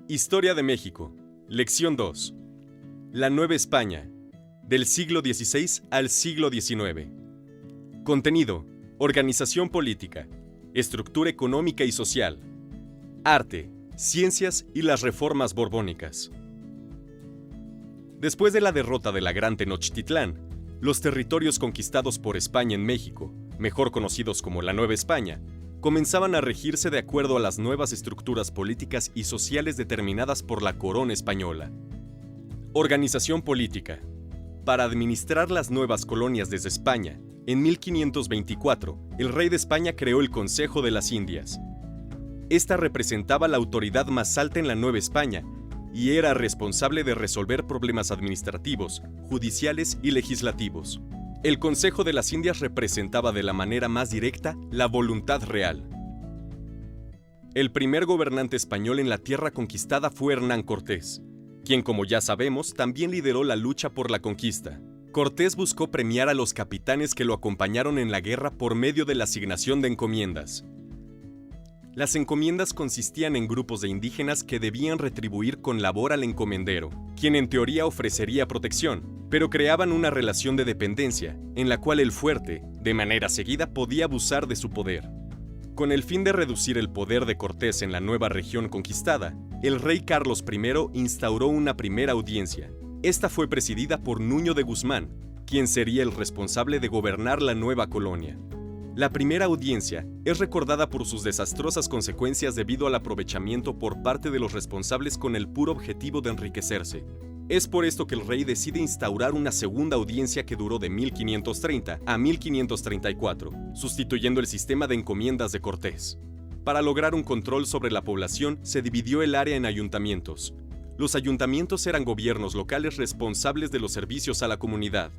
Historia de México. Lección 2. La Nueva España. Del siglo XVI al siglo XIX. Contenido. Organización política. Estructura económica y social. Arte, ciencias y las reformas borbónicas. Después de la derrota de la Gran Tenochtitlán, los territorios conquistados por España en México, mejor conocidos como la Nueva España, comenzaban a regirse de acuerdo a las nuevas estructuras políticas y sociales determinadas por la corona española. Organización política. Para administrar las nuevas colonias desde España, en 1524, el rey de España creó el Consejo de las Indias. Esta representaba la autoridad más alta en la Nueva España y era responsable de resolver problemas administrativos, judiciales y legislativos. El Consejo de las Indias representaba de la manera más directa la voluntad real. El primer gobernante español en la tierra conquistada fue Hernán Cortés, quien, como ya sabemos, también lideró la lucha por la conquista. Cortés buscó premiar a los capitanes que lo acompañaron en la guerra por medio de la asignación de encomiendas. Las encomiendas consistían en grupos de indígenas que debían retribuir con labor al encomendero, quien en teoría ofrecería protección, pero creaban una relación de dependencia, en la cual el fuerte, de manera seguida, podía abusar de su poder. Con el fin de reducir el poder de Cortés en la nueva región conquistada, el rey Carlos I instauró una primera audiencia. Esta fue presidida por Nuño de Guzmán, quien sería el responsable de gobernar la nueva colonia. La primera audiencia es recordada por sus desastrosas consecuencias debido al aprovechamiento por parte de los responsables con el puro objetivo de enriquecerse. Es por esto que el rey decide instaurar una segunda audiencia que duró de 1530 a 1534, sustituyendo el sistema de encomiendas de Cortés. Para lograr un control sobre la población, se dividió el área en ayuntamientos. Los ayuntamientos eran gobiernos locales responsables de los servicios a la comunidad.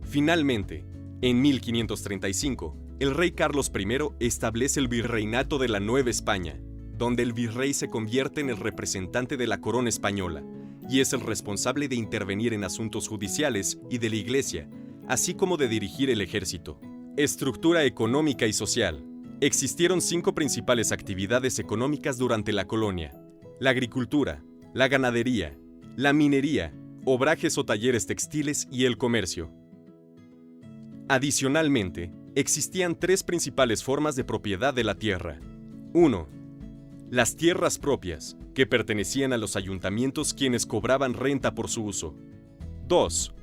Finalmente, en 1535, el rey Carlos I establece el virreinato de la Nueva España, donde el virrey se convierte en el representante de la corona española y es el responsable de intervenir en asuntos judiciales y de la iglesia, así como de dirigir el ejército. Estructura económica y social. Existieron 5 principales actividades económicas durante la colonia: la agricultura, la ganadería, la minería, obrajes o talleres textiles y el comercio. Adicionalmente, existían 3 principales formas de propiedad de la tierra. 1. Las tierras propias, que pertenecían a los ayuntamientos quienes cobraban renta por su uso. 2.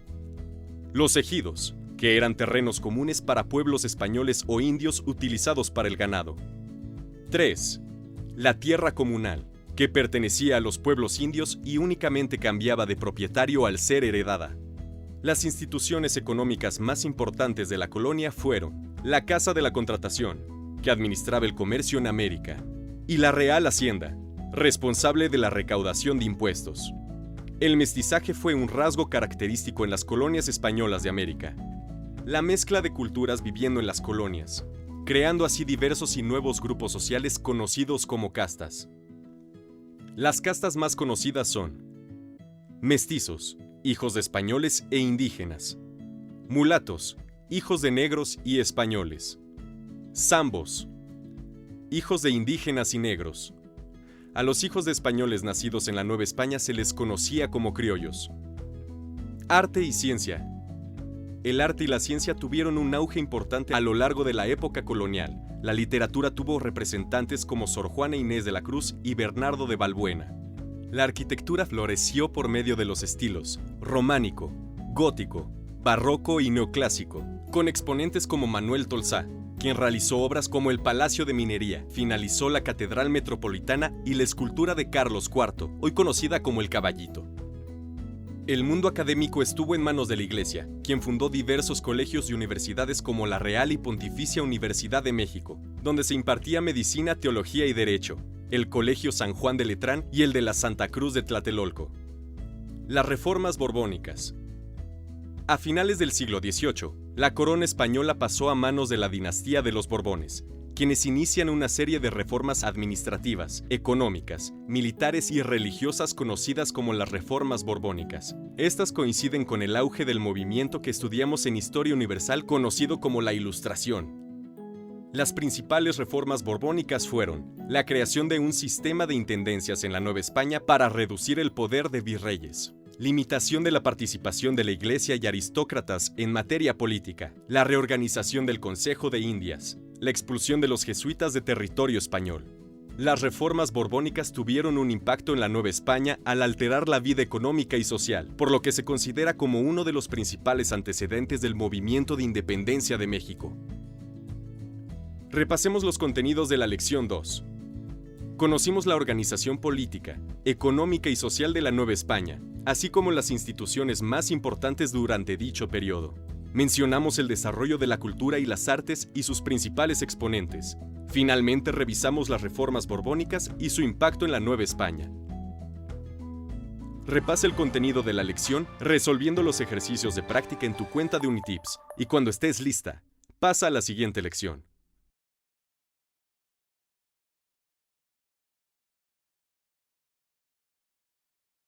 Los ejidos, que eran terrenos comunes para pueblos españoles o indios utilizados para el ganado. 3. La tierra comunal, que pertenecía a los pueblos indios y únicamente cambiaba de propietario al ser heredada. Las instituciones económicas más importantes de la colonia fueron la Casa de la Contratación, que administraba el comercio en América, y la Real Hacienda, responsable de la recaudación de impuestos. El mestizaje fue un rasgo característico en las colonias españolas de América. La mezcla de culturas viviendo en las colonias, creando así diversos y nuevos grupos sociales conocidos como castas. Las castas más conocidas son mestizos, hijos de españoles e indígenas; mulatos, hijos de negros y españoles; zambos, hijos de indígenas y negros. A los hijos de españoles nacidos en la Nueva España se les conocía como criollos. Arte y ciencia. El arte y la ciencia tuvieron un auge importante a lo largo de la época colonial. La literatura tuvo representantes como Sor Juana Inés de la Cruz y Bernardo de Balbuena. La arquitectura floreció por medio de los estilos románico, gótico, barroco y neoclásico, con exponentes como Manuel Tolsá, quien realizó obras como el Palacio de Minería, finalizó la Catedral Metropolitana y la escultura de Carlos IV, hoy conocida como el Caballito. El mundo académico estuvo en manos de la Iglesia, quien fundó diversos colegios y universidades como la Real y Pontificia Universidad de México, donde se impartía medicina, teología y derecho, el Colegio San Juan de Letrán y el de la Santa Cruz de Tlatelolco. Las reformas borbónicas. A finales del siglo XVIII, la corona española pasó a manos de la dinastía de los Borbones, quienes inician una serie de reformas administrativas, económicas, militares y religiosas conocidas como las reformas borbónicas. Estas coinciden con el auge del movimiento que estudiamos en Historia Universal conocido como la Ilustración. Las principales reformas borbónicas fueron la creación de un sistema de intendencias en la Nueva España para reducir el poder de virreyes, limitación de la participación de la Iglesia y aristócratas en materia política, la reorganización del Consejo de Indias, la expulsión de los jesuitas de territorio español. Las reformas borbónicas tuvieron un impacto en la Nueva España al alterar la vida económica y social, por lo que se considera como uno de los principales antecedentes del movimiento de independencia de México. Repasemos los contenidos de la lección 2. Conocimos la organización política, económica y social de la Nueva España, así como las instituciones más importantes durante dicho periodo. Mencionamos el desarrollo de la cultura y las artes y sus principales exponentes. Finalmente revisamos las reformas borbónicas y su impacto en la Nueva España. Repasa el contenido de la lección resolviendo los ejercicios de práctica en tu cuenta de Unitips y cuando estés lista, pasa a la siguiente lección.